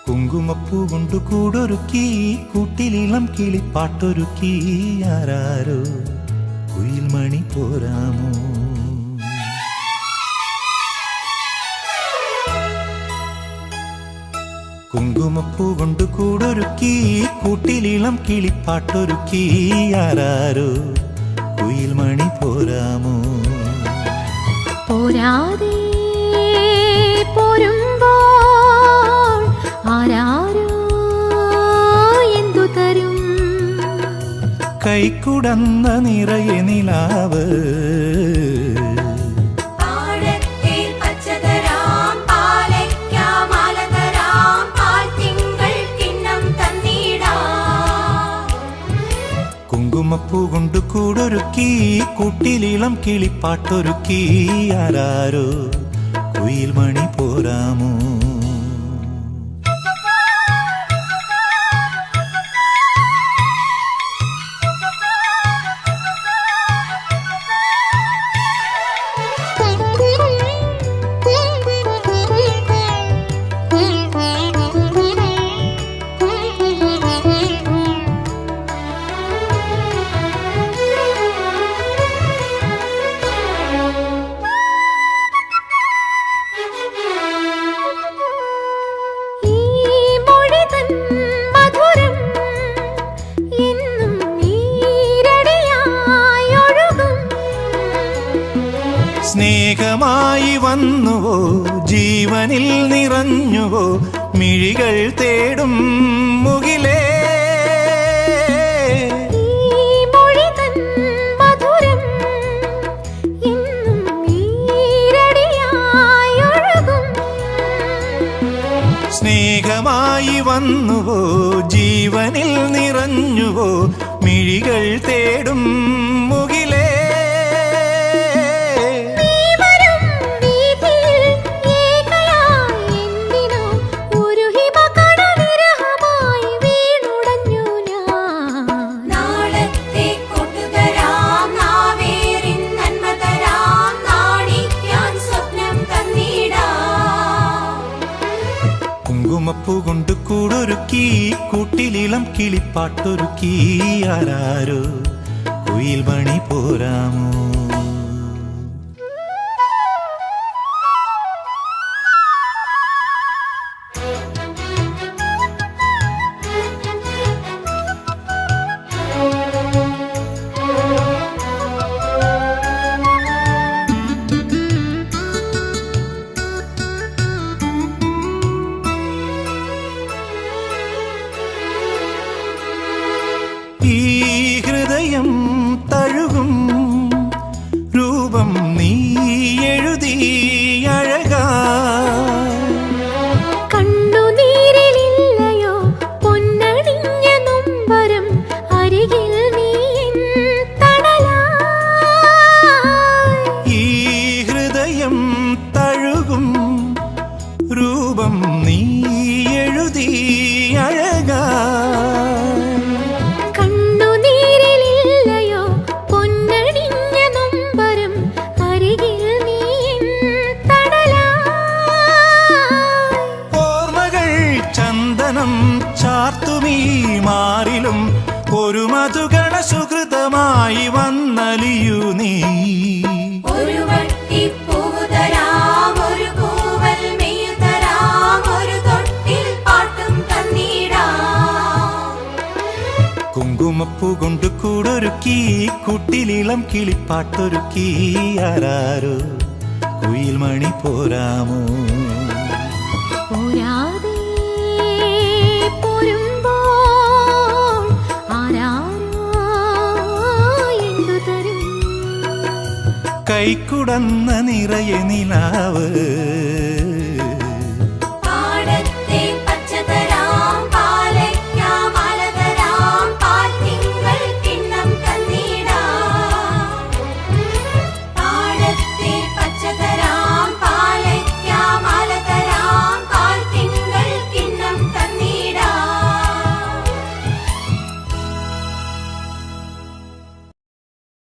കുങ്കുമപ്പൂ കൊണ്ടു കൂടൊരുക്കി കൂട്ടിലിളം കിളിപ്പാട്ടൊരുക്കി ആരാരോ കുയിൽ മണി പോരാമോ. കുങ്കുമപ്പൂ കൊണ്ടു കൂടൊരുക്കി കൂട്ടിലിളം കിളിപ്പാട്ടൊരുക്കി ആരാരോ കുയിൽ മണി പോരാമോ. പോരാതെ പോരുമ്പോൾ ആരാരോ എന്തു തരും. കൈക്കുടന്ന നിറയെ നിലാവ് കുങ്കുമപ്പൂ കൊണ്ടു കൂടൊരുക്കി കൂട്ടിലിളം കിളിപ്പാട്ടൊരുക്കി ആരാരോ കുയിൽ മണി പോരാമോ. സ്നേഹമായി വന്നുവോ ജീവനിൽ നിറഞ്ഞുവോ മിഴികൾ തേടും മുകിലേ. സ്നേഹമായി വന്നുവോ ജീവനിൽ നിറഞ്ഞുവോ മിഴികൾ തേടും മുകിലേ. കുങ്കുമപ്പൂ കൊണ്ടു കൂടൊരുക്കി കൂട്ടിലിളം കിളിപ്പാട്ടൊരുക്കി ആരാരോ കുയിൽ മണി പോരാമോ. ഈ ഹൃദയം തഴുകും രൂപം നീ എഴുതി അഴകായി. കണ്ണുനീരിലില്ലയോ പൊന്നണിഞ്ഞ നൊമ്പരം അരികിൽ നീ തണലായി. ഈ ഹൃദയം തഴുകും രൂപം നീ എഴുതി അഴകായി. ചാർത്തുമീ മാറിലും ഒരു മധുഗണ സുഹൃതമായി വന്നലിയു നീ. ഒരു വട്ടിപ്പൂവ് തരാം, ഒരു പൂവൽ മെയ്യ് തരാം, ഒരു തൊട്ടിൽ പാട്ടും തന്നിടാം. കുങ്കുമപ്പൂ കൊണ്ടു കൂടൊരുക്കി കൂട്ടിലിളം കിളിപ്പാട്ടൊരുക്കി ആരാരോ കുയിൽ മണി പോരാമോ. പോരാതെ കൈക്കുടന്ന നിറയെ നിലാവ്